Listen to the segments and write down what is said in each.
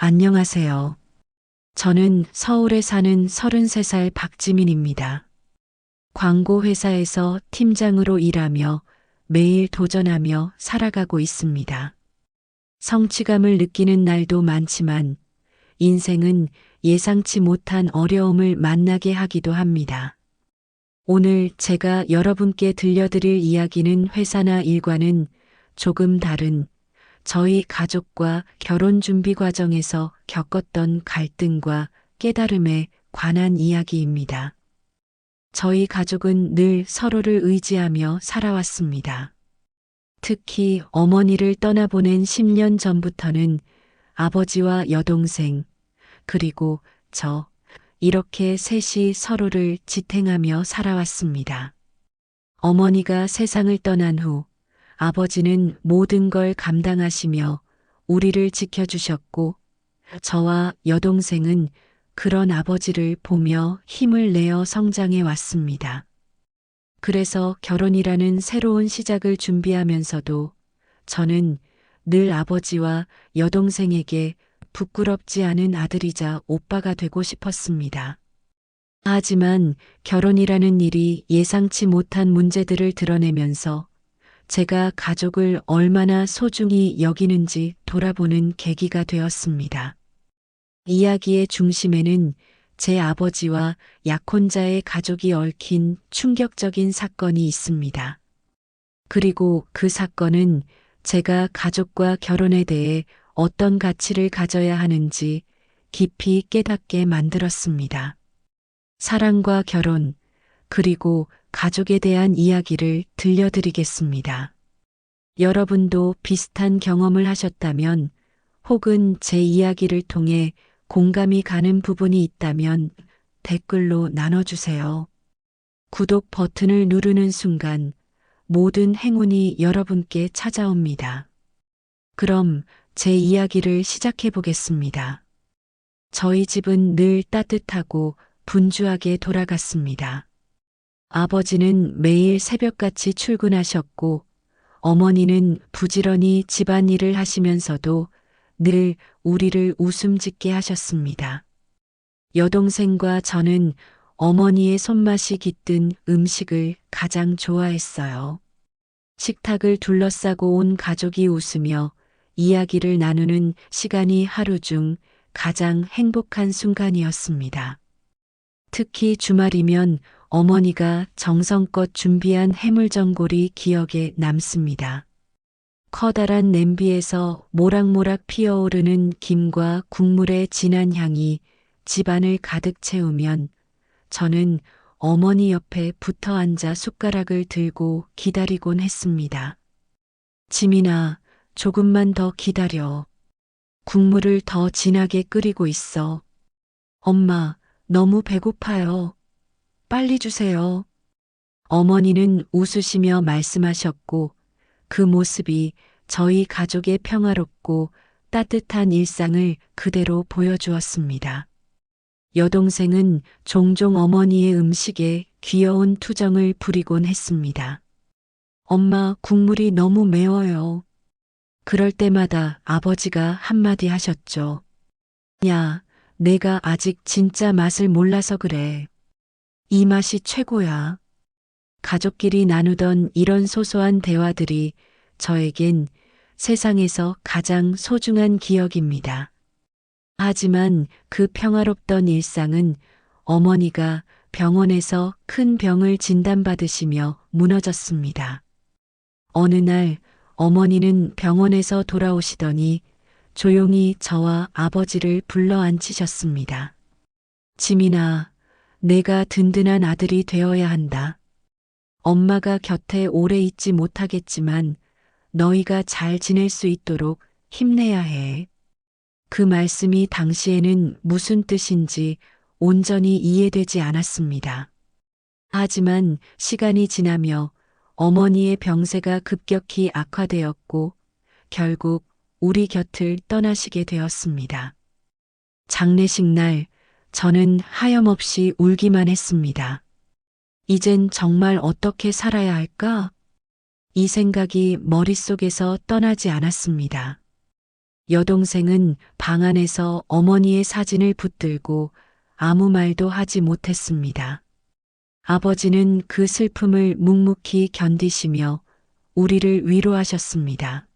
안녕하세요. 저는 서울에 사는 33살 박지민입니다. 광고 회사에서 팀장으로 일하며 매일 도전하며 살아가고 있습니다. 성취감을 느끼는 날도 많지만 인생은 예상치 못한 어려움을 만나게 하기도 합니다. 오늘 제가 여러분께 들려드릴 이야기는 회사나 일과는 조금 다른 저희 가족과 결혼 준비 과정에서 겪었던 갈등과 깨달음에 관한 이야기입니다. 저희 가족은 늘 서로를 의지하며 살아왔습니다. 특히 어머니를 떠나보낸 10년 전부터는 아버지와 여동생, 그리고 저, 이렇게 셋이 서로를 지탱하며 살아왔습니다. 어머니가 세상을 떠난 후 아버지는 모든 걸 감당하시며 우리를 지켜주셨고, 저와 여동생은 그런 아버지를 보며 힘을 내어 성장해 왔습니다. 그래서 결혼이라는 새로운 시작을 준비하면서도 저는 늘 아버지와 여동생에게 부끄럽지 않은 아들이자 오빠가 되고 싶었습니다. 하지만 결혼이라는 일이 예상치 못한 문제들을 드러내면서 제가 가족을 얼마나 소중히 여기는지 돌아보는 계기가 되었습니다. 이야기의 중심에는 제 아버지와 약혼자의 가족이 얽힌 충격적인 사건이 있습니다. 그리고 그 사건은 제가 가족과 결혼에 대해 어떤 가치를 가져야 하는지 깊이 깨닫게 만들었습니다. 사랑과 결혼, 그리고 가족에 대한 이야기를 들려드리겠습니다. 여러분도 비슷한 경험을 하셨다면 혹은 제 이야기를 통해 공감이 가는 부분이 있다면 댓글로 나눠주세요. 구독 버튼을 누르는 순간 모든 행운이 여러분께 찾아옵니다. 그럼 제 이야기를 시작해 보겠습니다. 저희 집은 늘 따뜻하고 분주하게 돌아갔습니다. 아버지는 매일 새벽같이 출근하셨고 어머니는 부지런히 집안일을 하시면서도 늘 우리를 웃음 짓게 하셨습니다. 여동생과 저는 어머니의 손맛이 깃든 음식을 가장 좋아했어요. 식탁을 둘러싸고 온 가족이 웃으며 이야기를 나누는 시간이 하루 중 가장 행복한 순간이었습니다. 특히 주말이면 어머니가 정성껏 준비한 해물전골이 기억에 남습니다. 커다란 냄비에서 모락모락 피어오르는 김과 국물의 진한 향이 집안을 가득 채우면 저는 어머니 옆에 붙어 앉아 숟가락을 들고 기다리곤 했습니다. 지민아, 조금만 더 기다려. 국물을 더 진하게 끓이고 있어. 엄마, 너무 배고파요. 빨리 주세요. 어머니는 웃으시며 말씀하셨고 그 모습이 저희 가족의 평화롭고 따뜻한 일상을 그대로 보여주었습니다. 여동생은 종종 어머니의 음식에 귀여운 투정을 부리곤 했습니다. 엄마, 국물이 너무 매워요. 그럴 때마다 아버지가 한마디 하셨죠. 야, 내가 아직 진짜 맛을 몰라서 그래. 이 맛이 최고야. 가족끼리 나누던 이런 소소한 대화들이 저에겐 세상에서 가장 소중한 기억입니다. 하지만 그 평화롭던 일상은 어머니가 병원에서 큰 병을 진단받으시며 무너졌습니다. 어느 날 어머니는 병원에서 돌아오시더니 조용히 저와 아버지를 불러 앉히셨습니다. 지민아, 내가 든든한 아들이 되어야 한다. 엄마가 곁에 오래 있지 못하겠지만 너희가 잘 지낼 수 있도록 힘내야 해. 그 말씀이 당시에는 무슨 뜻인지 온전히 이해되지 않았습니다. 하지만 시간이 지나며 어머니의 병세가 급격히 악화되었고 결국 우리 곁을 떠나시게 되었습니다. 장례식 날 저는 하염없이 울기만 했습니다. 이젠 정말 어떻게 살아야 할까? 이 생각이 머릿속에서 떠나지 않았습니다. 여동생은 방 안에서 어머니의 사진을 붙들고 아무 말도 하지 못했습니다. 아버지는 그 슬픔을 묵묵히 견디시며 우리를 위로하셨습니다.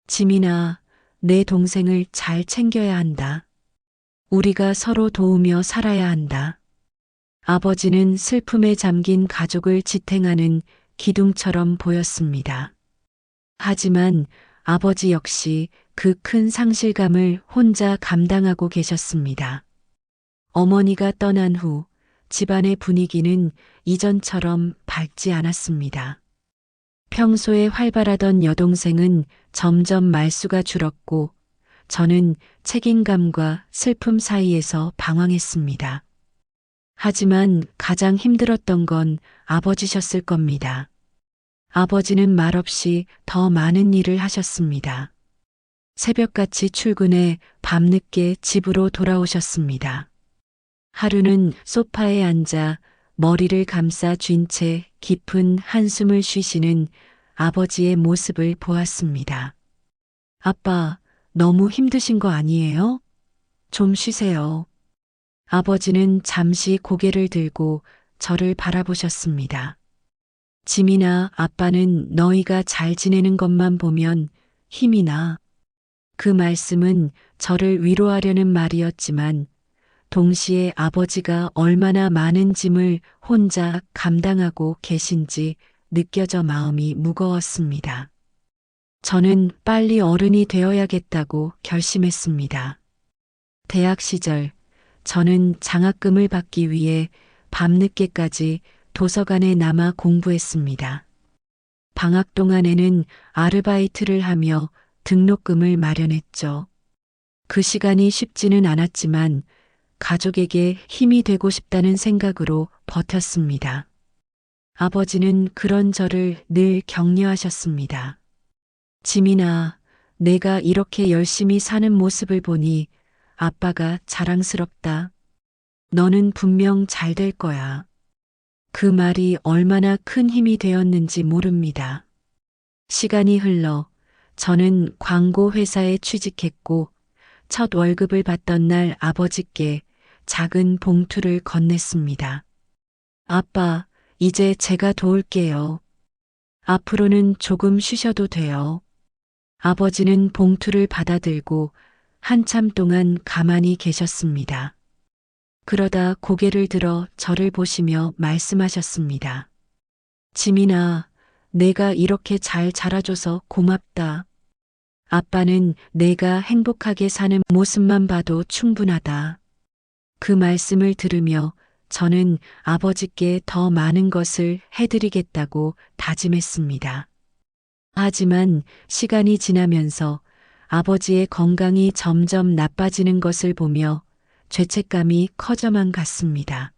지민아, 내 동생을 잘 챙겨야 한다. 우리가 서로 도우며 살아야 한다. 아버지는 슬픔에 잠긴 가족을 지탱하는 기둥처럼 보였습니다. 하지만 아버지 역시 그 큰 상실감을 혼자 감당하고 계셨습니다. 어머니가 떠난 후 집안의 분위기는 이전처럼 밝지 않았습니다. 평소에 활발하던 여동생은 점점 말수가 줄었고 저는 책임감과 슬픔 사이에서 방황했습니다. 하지만 가장 힘들었던 건 아버지셨을 겁니다. 아버지는 말없이 더 많은 일을 하셨습니다. 새벽같이 출근해 밤늦게 집으로 돌아오셨습니다. 하루는 소파에 앉아 머리를 감싸 쥔 채 깊은 한숨을 쉬시는 아버지의 모습을 보았습니다. 아빠, 너무 힘드신 거 아니에요? 좀 쉬세요. 아버지는 잠시 고개를 들고 저를 바라보셨습니다. 지민아, 아빠는 너희가 잘 지내는 것만 보면 힘이 나. 그 말씀은 저를 위로하려는 말이었지만 동시에 아버지가 얼마나 많은 짐을 혼자 감당하고 계신지 느껴져 마음이 무거웠습니다. 저는 빨리 어른이 되어야겠다고 결심했습니다. 대학 시절 저는 장학금을 받기 위해 밤늦게까지 도서관에 남아 공부했습니다. 방학 동안에는 아르바이트를 하며 등록금을 마련했죠. 그 시간이 쉽지는 않았지만 가족에게 힘이 되고 싶다는 생각으로 버텼습니다. 아버지는 그런 저를 늘 격려하셨습니다. 지민아, 내가 이렇게 열심히 사는 모습을 보니 아빠가 자랑스럽다. 너는 분명 잘 될 거야. 그 말이 얼마나 큰 힘이 되었는지 모릅니다. 시간이 흘러 저는 광고 회사에 취직했고 첫 월급을 받던 날 아버지께 작은 봉투를 건넸습니다. 아빠, 이제 제가 도울게요. 앞으로는 조금 쉬셔도 돼요. 아버지는 봉투를 받아들고 한참 동안 가만히 계셨습니다. 그러다 고개를 들어 저를 보시며 말씀하셨습니다. 지민아, 내가 이렇게 잘 자라줘서 고맙다. 아빠는 내가 행복하게 사는 모습만 봐도 충분하다. 그 말씀을 들으며 저는 아버지께 더 많은 것을 해드리겠다고 다짐했습니다. 하지만 시간이 지나면서 아버지의 건강이 점점 나빠지는 것을 보며 죄책감이 커져만 갔습니다.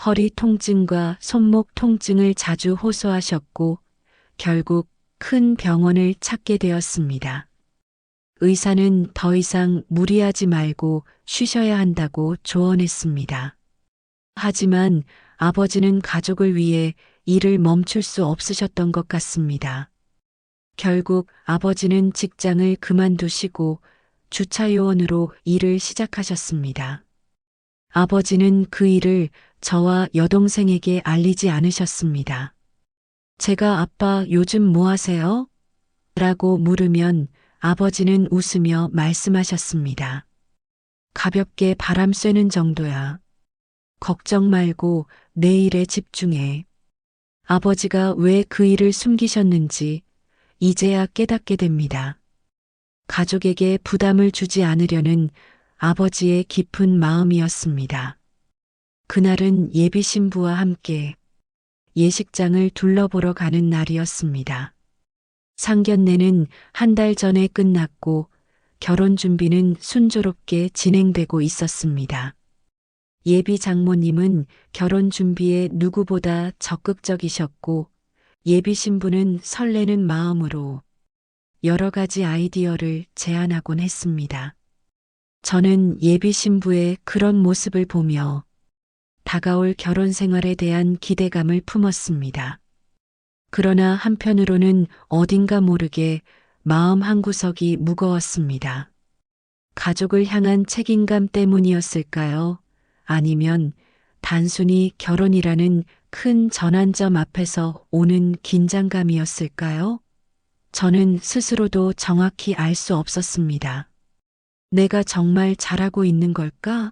허리 통증과 손목 통증을 자주 호소하셨고 결국 큰 병원을 찾게 되었습니다. 의사는 더 이상 무리하지 말고 쉬셔야 한다고 조언했습니다. 하지만 아버지는 가족을 위해 일을 멈출 수 없으셨던 것 같습니다. 결국 아버지는 직장을 그만두시고 주차요원으로 일을 시작하셨습니다. 아버지는 그 일을 저와 여동생에게 알리지 않으셨습니다. 제가 아빠 요즘 뭐 하세요? 라고 물으면 아버지는 웃으며 말씀하셨습니다. 가볍게 바람 쐬는 정도야. 걱정 말고 내 일에 집중해. 아버지가 왜 그 일을 숨기셨는지 이제야 깨닫게 됩니다. 가족에게 부담을 주지 않으려는 아버지의 깊은 마음이었습니다. 그날은 예비 신부와 함께 예식장을 둘러보러 가는 날이었습니다. 상견례는 한 달 전에 끝났고 결혼 준비는 순조롭게 진행되고 있었습니다. 예비 장모님은 결혼 준비에 누구보다 적극적이셨고 예비 신부는 설레는 마음으로 여러 가지 아이디어를 제안하곤 했습니다. 저는 예비 신부의 그런 모습을 보며 다가올 결혼 생활에 대한 기대감을 품었습니다. 그러나 한편으로는 어딘가 모르게 마음 한구석이 무거웠습니다. 가족을 향한 책임감 때문이었을까요? 아니면 단순히 결혼이라는 큰 전환점 앞에서 오는 긴장감이었을까요? 저는 스스로도 정확히 알 수 없었습니다. 내가 정말 잘하고 있는 걸까?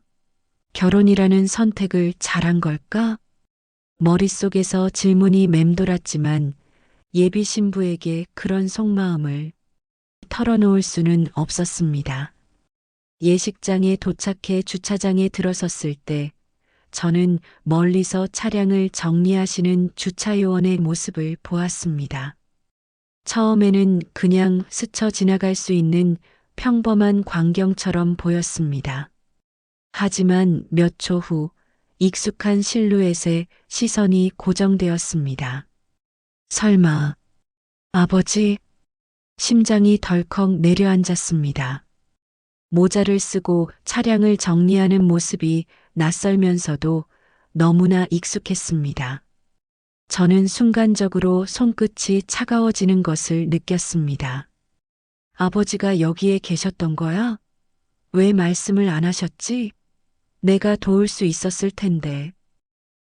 결혼이라는 선택을 잘한 걸까? 머릿속에서 질문이 맴돌았지만 예비 신부에게 그런 속마음을 털어놓을 수는 없었습니다. 예식장에 도착해 주차장에 들어섰을 때 저는 멀리서 차량을 정리하시는 주차요원의 모습을 보았습니다. 처음에는 그냥 스쳐 지나갈 수 있는 평범한 광경처럼 보였습니다. 하지만 몇 초 후 익숙한 실루엣에 시선이 고정되었습니다. 설마, 아버지? 심장이 덜컥 내려앉았습니다. 모자를 쓰고 차량을 정리하는 모습이 낯설면서도 너무나 익숙했습니다. 저는 순간적으로 손끝이 차가워지는 것을 느꼈습니다. 아버지가 여기에 계셨던 거야? 왜 말씀을 안 하셨지? 내가 도울 수 있었을 텐데.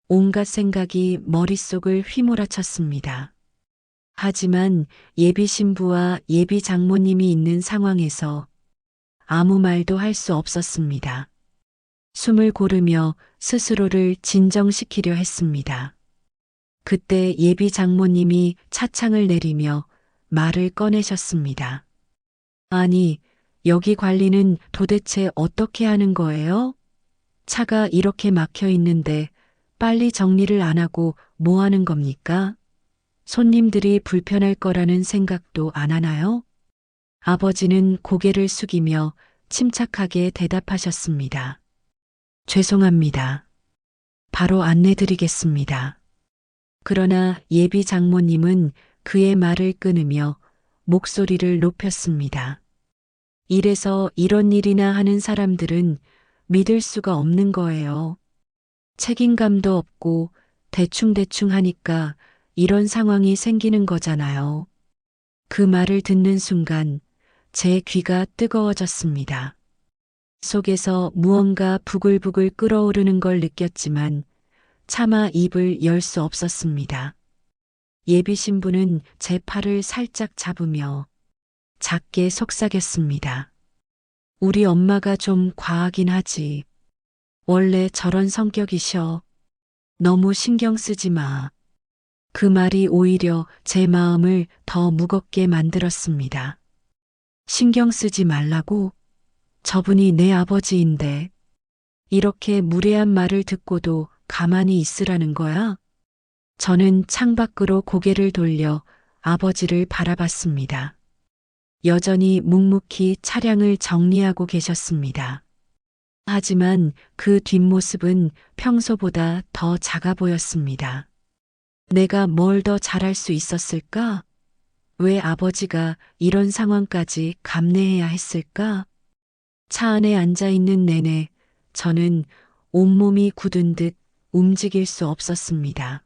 온갖 생각이 머릿속을 휘몰아쳤습니다. 하지만 예비 신부와 예비 장모님이 있는 상황에서 아무 말도 할 수 없었습니다. 숨을 고르며 스스로를 진정시키려 했습니다. 그때 예비 장모님이 차창을 내리며 말을 꺼내셨습니다. 아니, 여기 관리는 도대체 어떻게 하는 거예요? 차가 이렇게 막혀 있는데 빨리 정리를 안 하고 뭐 하는 겁니까? 손님들이 불편할 거라는 생각도 안 하나요? 아버지는 고개를 숙이며 침착하게 대답하셨습니다. 죄송합니다. 바로 안내드리겠습니다. 그러나 예비 장모님은 그의 말을 끊으며 목소리를 높였습니다. 이래서 이런 일이나 하는 사람들은 믿을 수가 없는 거예요. 책임감도 없고 대충대충 하니까 이런 상황이 생기는 거잖아요. 그 말을 듣는 순간 제 귀가 뜨거워졌습니다. 속에서 무언가 부글부글 끓어오르는 걸 느꼈지만 차마 입을 열 수 없었습니다. 예비 신부는 제 팔을 살짝 잡으며 작게 속삭였습니다. 우리 엄마가 좀 과하긴 하지. 원래 저런 성격이셔. 너무 신경 쓰지 마. 그 말이 오히려 제 마음을 더 무겁게 만들었습니다. 신경 쓰지 말라고? 저분이 내 아버지인데 이렇게 무례한 말을 듣고도 가만히 있으라는 거야? 저는 창밖으로 고개를 돌려 아버지를 바라봤습니다. 여전히 묵묵히 차량을 정리하고 계셨습니다. 하지만 그 뒷모습은 평소보다 더 작아 보였습니다. 내가 뭘 더 잘할 수 있었을까? 왜 아버지가 이런 상황까지 감내해야 했을까? 차 안에 앉아 있는 내내 저는 온몸이 굳은 듯 움직일 수 없었습니다.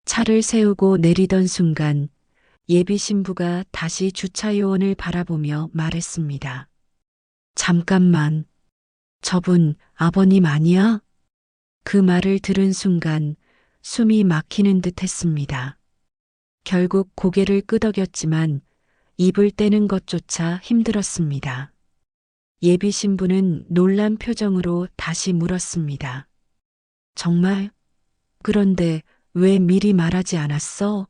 차를 세우고 내리던 순간 예비 신부가 다시 주차요원을 바라보며 말했습니다. 잠깐만, 저분 아버님 아니야? 그 말을 들은 순간 숨이 막히는 듯 했습니다. 결국 고개를 끄덕였지만 입을 떼는 것조차 힘들었습니다. 예비 신부는 놀란 표정으로 다시 물었습니다. 정말? 그런데 왜 미리 말하지 않았어?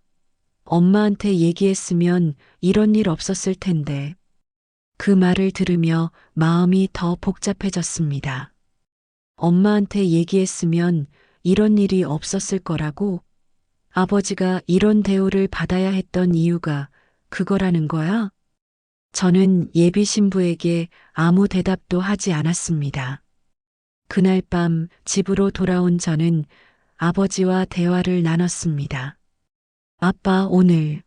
엄마한테 얘기했으면 이런 일 없었을 텐데. 그 말을 들으며 마음이 더 복잡해졌습니다. 엄마한테 얘기했으면 이런 일이 없었을 거라고? 아버지가 이런 대우를 받아야 했던 이유가 그거라는 거야? 저는 예비 신부에게 아무 대답도 하지 않았습니다. 그날 밤 집으로 돌아온 저는 아버지와 대화를 나눴습니다. 아빠, 오늘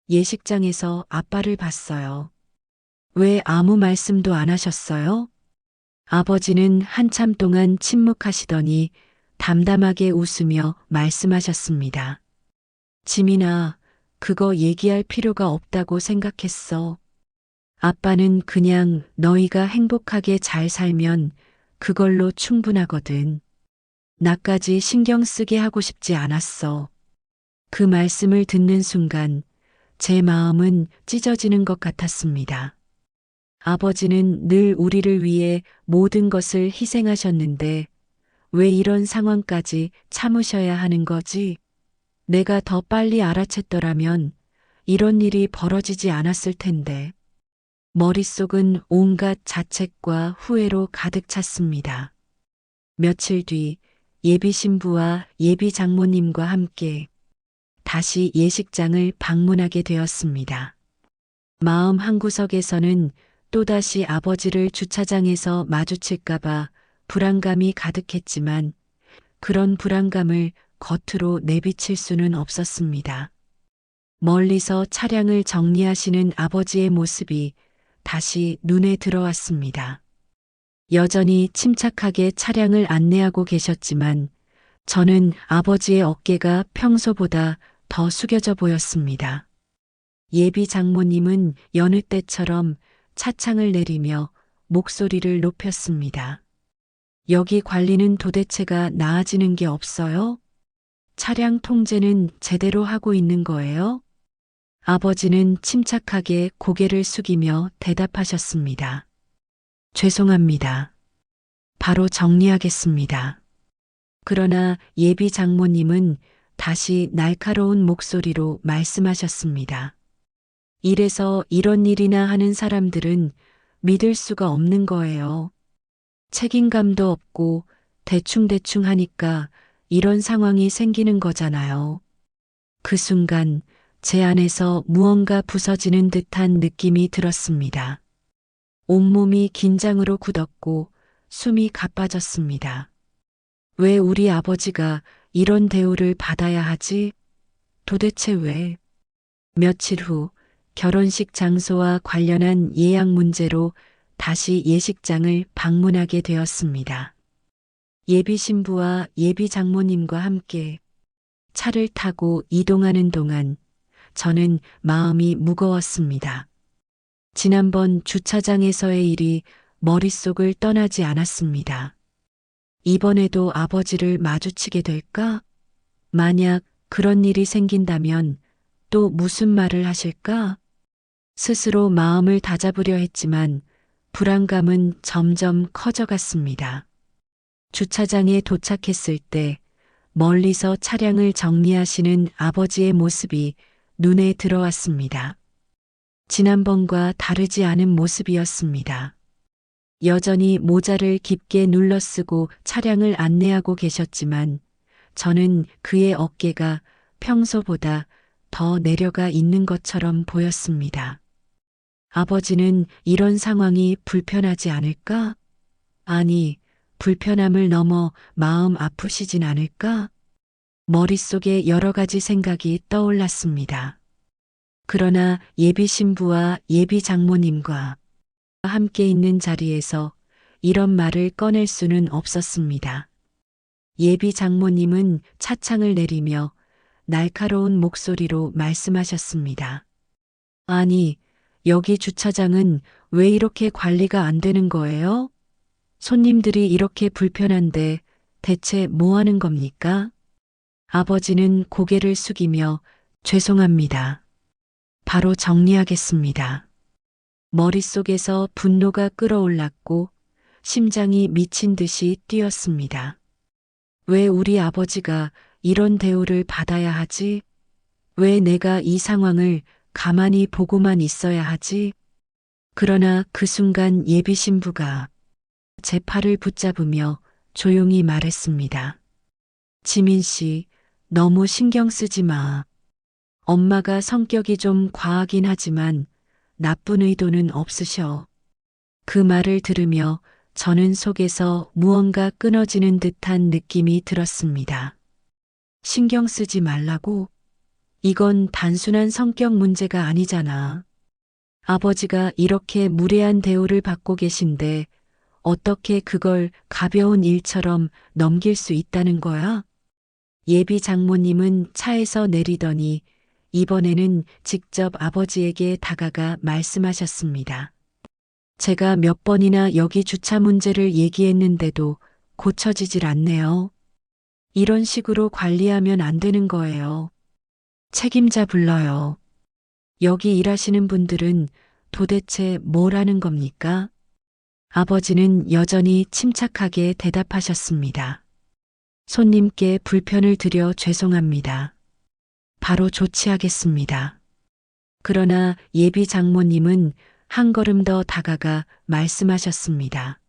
예식장에서 아빠를 봤어요. 왜 아무 말씀도 안 하셨어요? 아버지는 한참 동안 침묵하시더니 담담하게 웃으며 말씀하셨습니다. 지민아, 그거 얘기할 필요가 없다고 생각했어. 아빠는 그냥 너희가 행복하게 잘 살면 그걸로 충분하거든. 나까지 신경 쓰게 하고 싶지 않았어. 그 말씀을 듣는 순간 제 마음은 찢어지는 것 같았습니다. 아버지는 늘 우리를 위해 모든 것을 희생하셨는데 왜 이런 상황까지 참으셔야 하는 거지? 내가 더 빨리 알아챘더라면 이런 일이 벌어지지 않았을 텐데. 머릿속은 온갖 자책과 후회로 가득 찼습니다. 며칠 뒤 예비 신부와 예비 장모님과 함께 다시 예식장을 방문하게 되었습니다. 마음 한구석에서는 또다시 아버지를 주차장에서 마주칠까봐 불안감이 가득했지만 그런 불안감을 겉으로 내비칠 수는 없었습니다. 멀리서 차량을 정리하시는 아버지의 모습이 다시 눈에 들어왔습니다. 여전히 침착하게 차량을 안내하고 계셨지만 저는 아버지의 어깨가 평소보다 더 숙여져 보였습니다. 예비 장모님은 여느 때처럼 차창을 내리며 목소리를 높였습니다. 여기 관리는 도대체가 나아지는 게 없어요? 차량 통제는 제대로 하고 있는 거예요? 아버지는 침착하게 고개를 숙이며 대답하셨습니다. 죄송합니다. 바로 정리하겠습니다. 그러나 예비 장모님은 다시 날카로운 목소리로 말씀하셨습니다. 이래서 이런 일이나 하는 사람들은 믿을 수가 없는 거예요. 책임감도 없고 대충대충 하니까 이런 상황이 생기는 거잖아요. 그 순간 제 안에서 무언가 부서지는 듯한 느낌이 들었습니다. 온몸이 긴장으로 굳었고 숨이 가빠졌습니다. 왜 우리 아버지가 이런 대우를 받아야 하지? 도대체 왜? 며칠 후 결혼식 장소와 관련한 예약 문제로 다시 예식장을 방문하게 되었습니다. 예비 신부와 예비 장모님과 함께 차를 타고 이동하는 동안 저는 마음이 무거웠습니다. 지난번 주차장에서의 일이 머릿속을 떠나지 않았습니다. 이번에도 아버지를 마주치게 될까? 만약 그런 일이 생긴다면 또 무슨 말을 하실까? 스스로 마음을 다잡으려 했지만 불안감은 점점 커져갔습니다. 주차장에 도착했을 때 멀리서 차량을 정리하시는 아버지의 모습이 눈에 들어왔습니다. 지난번과 다르지 않은 모습이었습니다. 여전히 모자를 깊게 눌러쓰고 차량을 안내하고 계셨지만 저는 그의 어깨가 평소보다 더 내려가 있는 것처럼 보였습니다. 아버지는 이런 상황이 불편하지 않을까? 아니, 불편함을 넘어 마음 아프시진 않을까? 머릿속에 여러 가지 생각이 떠올랐습니다. 그러나 예비 신부와 예비 장모님과 함께 있는 자리에서 이런 말을 꺼낼 수는 없었습니다. 예비 장모님은 차창을 내리며 날카로운 목소리로 말씀하셨습니다. 아니, 여기 주차장은 왜 이렇게 관리가 안 되는 거예요? 손님들이 이렇게 불편한데 대체 뭐 하는 겁니까? 아버지는 고개를 숙이며 죄송합니다. 바로 정리하겠습니다. 머릿속에서 분노가 끓어올랐고 심장이 미친 듯이 뛰었습니다. 왜 우리 아버지가 이런 대우를 받아야 하지? 왜 내가 이 상황을 가만히 보고만 있어야 하지? 그러나 그 순간 예비 신부가 제 팔을 붙잡으며 조용히 말했습니다. 지민 씨, 너무 신경 쓰지 마. 엄마가 성격이 좀 과하긴 하지만 나쁜 의도는 없으셔. 그 말을 들으며 저는 속에서 무언가 끊어지는 듯한 느낌이 들었습니다. 신경 쓰지 말라고? 이건 단순한 성격 문제가 아니잖아. 아버지가 이렇게 무례한 대우를 받고 계신데 어떻게 그걸 가벼운 일처럼 넘길 수 있다는 거야? 예비 장모님은 차에서 내리더니 이번에는 직접 아버지에게 다가가 말씀하셨습니다. 제가 몇 번이나 여기 주차 문제를 얘기했는데도 고쳐지질 않네요. 이런 식으로 관리하면 안 되는 거예요. 책임자 불러요. 여기 일하시는 분들은 도대체 뭘 하는 겁니까? 아버지는 여전히 침착하게 대답하셨습니다. 손님께 불편을 드려 죄송합니다. 바로 조치하겠습니다. 그러나 예비 장모님은 한 걸음 더 다가가 말씀하셨습니다.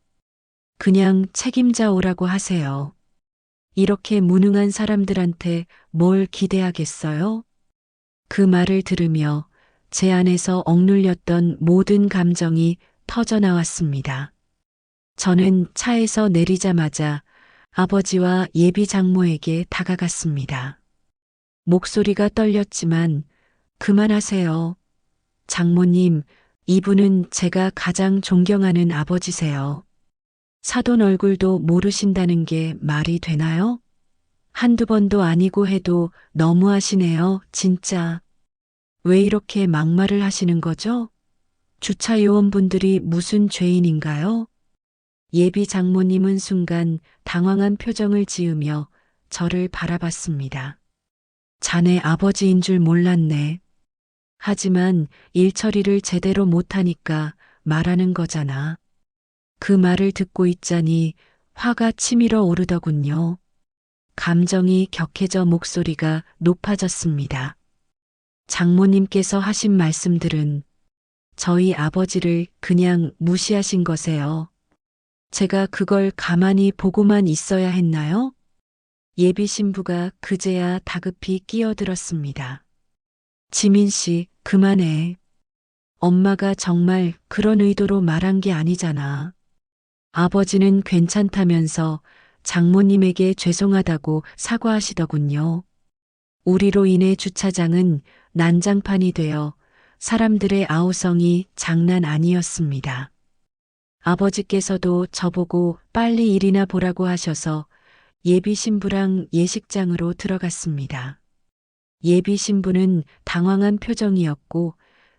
그냥 책임자 오라고 하세요. 이렇게 무능한 사람들한테 뭘 기대하겠어요? 그 말을 들으며 제 안에서 억눌렸던 모든 감정이 터져 나왔습니다. 저는 차에서 내리자마자 아버지와 예비 장모에게 다가갔습니다. 목소리가 떨렸지만 그만하세요. 장모님, 이분은 제가 가장 존경하는 아버지세요. 사돈 얼굴도 모르신다는 게 말이 되나요? 한두 번도 아니고 해도 너무하시네요, 진짜. 왜 이렇게 막말을 하시는 거죠? 주차 요원분들이 무슨 죄인인가요? 예비 장모님은 순간 당황한 표정을 지으며 저를 바라봤습니다. 자네 아버지인 줄 몰랐네. 하지만 일 처리를 제대로 못하니까 말하는 거잖아. 그 말을 듣고 있자니 화가 치밀어 오르더군요. 감정이 격해져 목소리가 높아졌습니다. 장모님께서 하신 말씀들은 저희 아버지를 그냥 무시하신 거세요. 제가 그걸 가만히 보고만 있어야 했나요? 예비 신부가 그제야 다급히 끼어들었습니다. 지민 씨, 그만해. 엄마가 정말 그런 의도로 말한 게 아니잖아. 아버지는 괜찮다면서 장모님에게 죄송하다고 사과하시더군요. 우리로 인해 주차장은 난장판이 되어 사람들의 아우성이 장난 아니었습니다. 아버지께서도 저보고 빨리 일이나 보라고 하셔서 예비 신부랑 예식장으로 들어갔습니다. 예비 신부는 당황한 표정이었고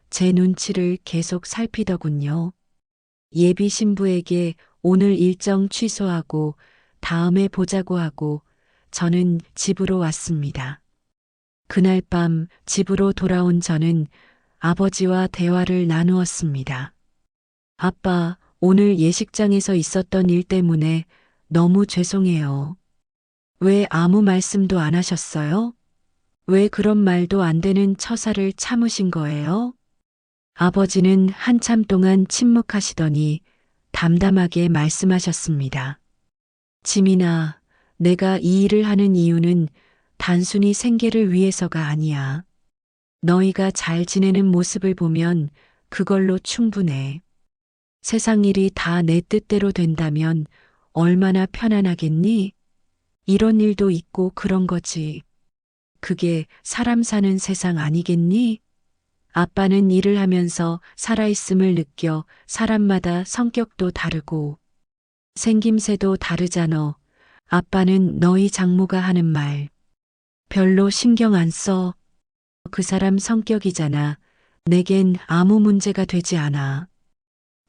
제 눈치를 계속 살피더군요. 예비 신부에게 오늘 일정 취소하고 다음에 보자고 하고 저는 집으로 왔습니다. 그날 밤 집으로 돌아온 저는 아버지와 대화를 나누었습니다. 아빠, 오늘 예식장에서 있었던 일 때문에 너무 죄송해요. 왜 아무 말씀도 안 하셨어요? 왜 그런 말도 안 되는 처사를 참으신 거예요? 아버지는 한참 동안 침묵하시더니 담담하게 말씀하셨습니다. 지민아, 내가 이 일을 하는 이유는 단순히 생계를 위해서가 아니야. 너희가 잘 지내는 모습을 보면 그걸로 충분해. 세상 일이 다 내 뜻대로 된다면 얼마나 편안하겠니? 이런 일도 있고 그런 거지. 그게 사람 사는 세상 아니겠니? 아빠는 일을 하면서 살아있음을 느껴 사람마다 성격도 다르고 생김새도 다르잖아. 아빠는 너희 장모가 하는 말 별로 신경 안 써. 그 사람 성격이잖아. 내겐 아무 문제가 되지 않아.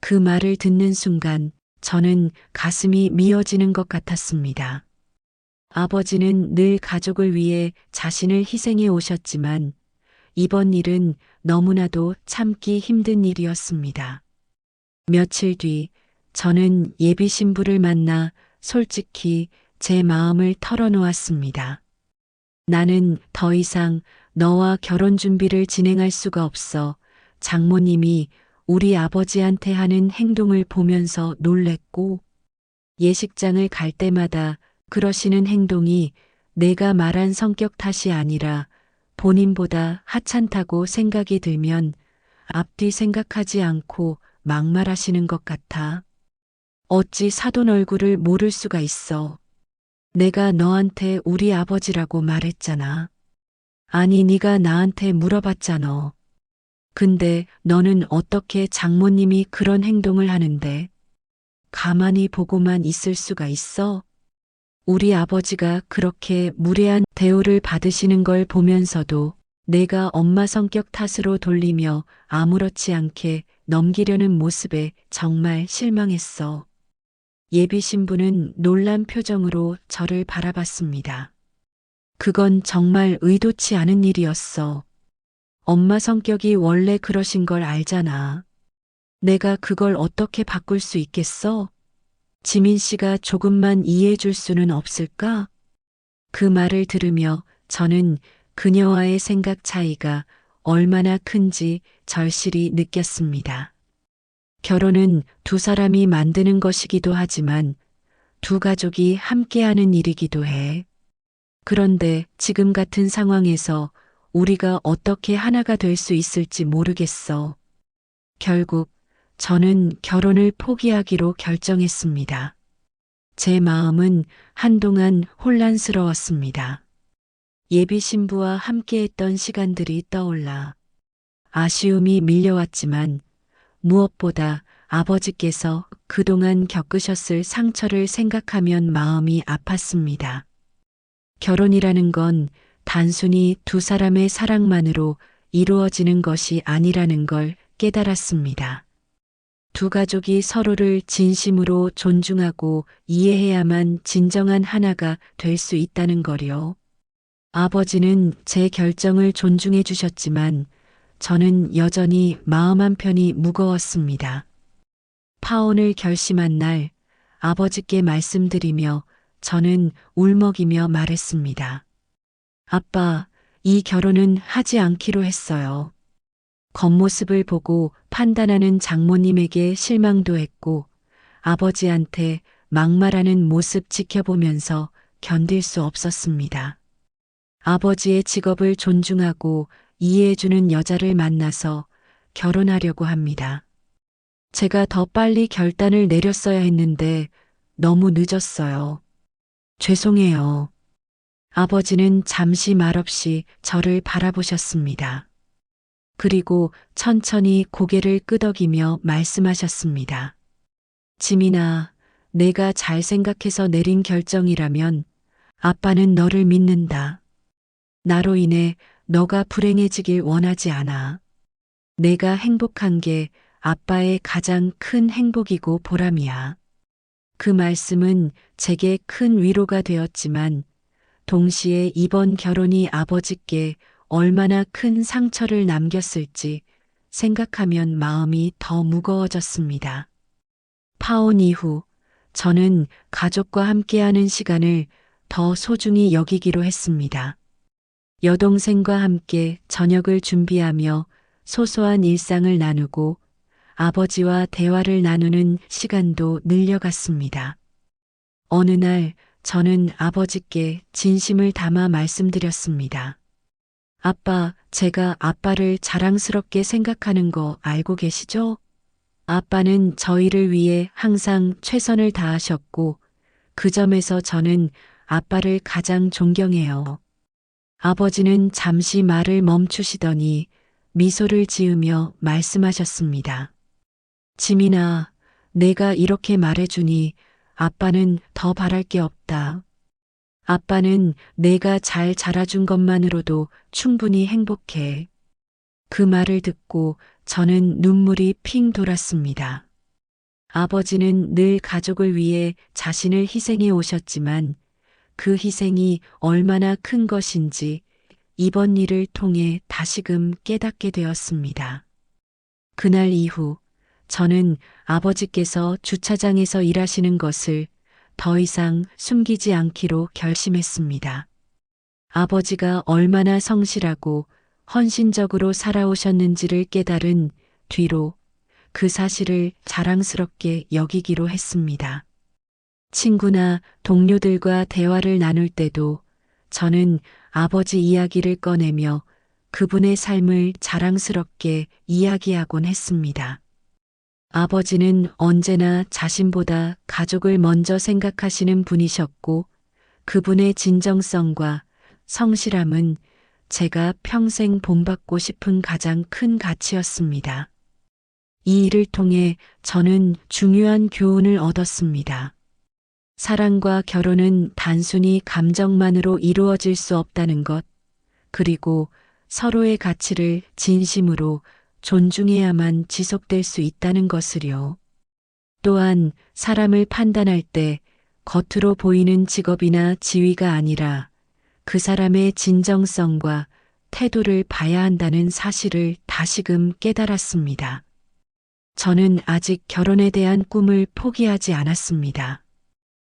그 말을 듣는 순간 저는 가슴이 미어지는 것 같았습니다. 아버지는 늘 가족을 위해 자신을 희생해 오셨지만 이번 일은 너무나도 참기 힘든 일이었습니다. 며칠 뒤 저는 예비 신부를 만나 솔직히 제 마음을 털어놓았습니다. 나는 더 이상 너와 결혼 준비를 진행할 수가 없어. 장모님이 우리 아버지한테 하는 행동을 보면서 놀랬고 예식장을 갈 때마다 그러시는 행동이 내가 말한 성격 탓이 아니라 본인보다 하찮다고 생각이 들면 앞뒤 생각하지 않고 막말하시는 것 같아. 어찌 사돈 얼굴을 모를 수가 있어. 내가 너한테 우리 아버지라고 말했잖아. 아니 네가 나한테 물어봤잖아. 근데 너는 어떻게 장모님이 그런 행동을 하는데 가만히 보고만 있을 수가 있어? 우리 아버지가 그렇게 무례한 대우를 받으시는 걸 보면서도 내가 엄마 성격 탓으로 돌리며 아무렇지 않게 넘기려는 모습에 정말 실망했어. 예비 신부는 놀란 표정으로 저를 바라봤습니다. 그건 정말 의도치 않은 일이었어. 엄마 성격이 원래 그러신 걸 알잖아. 내가 그걸 어떻게 바꿀 수 있겠어? 지민 씨가 조금만 이해해 줄 수는 없을까? 그 말을 들으며 저는 그녀와의 생각 차이가 얼마나 큰지 절실히 느꼈습니다. 결혼은 두 사람이 만드는 것이기도 하지만 두 가족이 함께하는 일이기도 해. 그런데 지금 같은 상황에서 우리가 어떻게 하나가 될 수 있을지 모르겠어. 결국 저는 결혼을 포기하기로 결정했습니다. 제 마음은 한동안 혼란스러웠습니다. 예비 신부와 함께했던 시간들이 떠올라 아쉬움이 밀려왔지만 무엇보다 아버지께서 그동안 겪으셨을 상처를 생각하면 마음이 아팠습니다. 결혼이라는 건 단순히 두 사람의 사랑만으로 이루어지는 것이 아니라는 걸 깨달았습니다. 두 가족이 서로를 진심으로 존중하고 이해해야만 진정한 하나가 될 수 있다는 거요. 아버지는 제 결정을 존중해 주셨지만 저는 여전히 마음 한편이 무거웠습니다. 파혼을 결심한 날 아버지께 말씀드리며 저는 울먹이며 말했습니다. 아빠, 이 결혼은 하지 않기로 했어요. 겉모습을 보고 판단하는 장모님에게 실망도 했고 아버지한테 막말하는 모습 지켜보면서 견딜 수 없었습니다. 아버지의 직업을 존중하고 이해해주는 여자를 만나서 결혼하려고 합니다. 제가 더 빨리 결단을 내렸어야 했는데 너무 늦었어요. 죄송해요. 아버지는 잠시 말없이 저를 바라보셨습니다. 그리고 천천히 고개를 끄덕이며 말씀하셨습니다. 지민아, 내가 잘 생각해서 내린 결정이라면 아빠는 너를 믿는다. 나로 인해 너가 불행해지길 원하지 않아. 내가 행복한 게 아빠의 가장 큰 행복이고 보람이야. 그 말씀은 제게 큰 위로가 되었지만 동시에 이번 결혼이 아버지께 얼마나 큰 상처를 남겼을지 생각하면 마음이 더 무거워졌습니다. 파혼 이후 저는 가족과 함께하는 시간을 더 소중히 여기기로 했습니다. 여동생과 함께 저녁을 준비하며 소소한 일상을 나누고 아버지와 대화를 나누는 시간도 늘려갔습니다. 어느 날 저는 아버지께 진심을 담아 말씀드렸습니다. 아빠, 제가 아빠를 자랑스럽게 생각하는 거 알고 계시죠? 아빠는 저희를 위해 항상 최선을 다하셨고 그 점에서 저는 아빠를 가장 존경해요. 아버지는 잠시 말을 멈추시더니 미소를 지으며 말씀하셨습니다. 지민아, 내가 이렇게 말해주니 아빠는 더 바랄 게 없다. 아빠는 내가 잘 자라준 것만으로도 충분히 행복해. 그 말을 듣고 저는 눈물이 핑 돌았습니다. 아버지는 늘 가족을 위해 자신을 희생해 오셨지만 그 희생이 얼마나 큰 것인지 이번 일을 통해 다시금 깨닫게 되었습니다. 그날 이후 저는 아버지께서 주차장에서 일하시는 것을 더 이상 숨기지 않기로 결심했습니다. 아버지가 얼마나 성실하고 헌신적으로 살아오셨는지를 깨달은 뒤로 그 사실을 자랑스럽게 여기기로 했습니다. 친구나 동료들과 대화를 나눌 때도 저는 아버지 이야기를 꺼내며 그분의 삶을 자랑스럽게 이야기하곤 했습니다. 아버지는 언제나 자신보다 가족을 먼저 생각하시는 분이셨고 그분의 진정성과 성실함은 제가 평생 본받고 싶은 가장 큰 가치였습니다. 이 일을 통해 저는 중요한 교훈을 얻었습니다. 사랑과 결혼은 단순히 감정만으로 이루어질 수 없다는 것, 그리고 서로의 가치를 진심으로 존중해야만 지속될 수 있다는 것을요. 또한 사람을 판단할 때 겉으로 보이는 직업이나 지위가 아니라 그 사람의 진정성과 태도를 봐야 한다는 사실을 다시금 깨달았습니다. 저는 아직 결혼에 대한 꿈을 포기하지 않았습니다.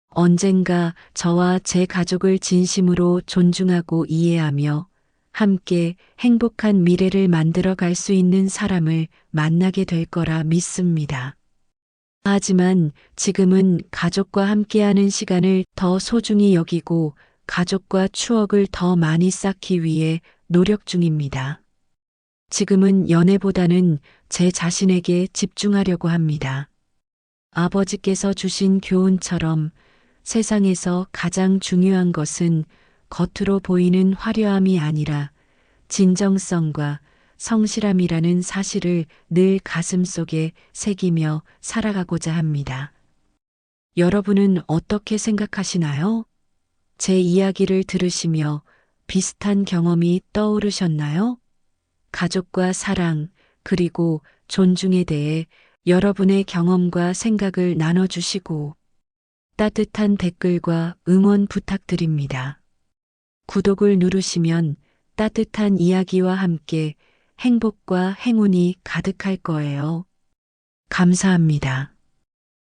언젠가 저와 제 가족을 진심으로 존중하고 이해하며 함께 행복한 미래를 만들어 갈 수 있는 사람을 만나게 될 거라 믿습니다. 하지만 지금은 가족과 함께하는 시간을 더 소중히 여기고 가족과 추억을 더 많이 쌓기 위해 노력 중입니다. 지금은 연애보다는 제 자신에게 집중하려고 합니다. 아버지께서 주신 교훈처럼 세상에서 가장 중요한 것은 겉으로 보이는 화려함이 아니라 진정성과 성실함이라는 사실을 늘 가슴속에 새기며 살아가고자 합니다. 여러분은 어떻게 생각하시나요? 제 이야기를 들으시며 비슷한 경험이 떠오르셨나요? 가족과 사랑, 그리고 존중에 대해 여러분의 경험과 생각을 나눠주시고 따뜻한 댓글과 응원 부탁드립니다. 구독을 누르시면 따뜻한 이야기와 함께 행복과 행운이 가득할 거예요. 감사합니다.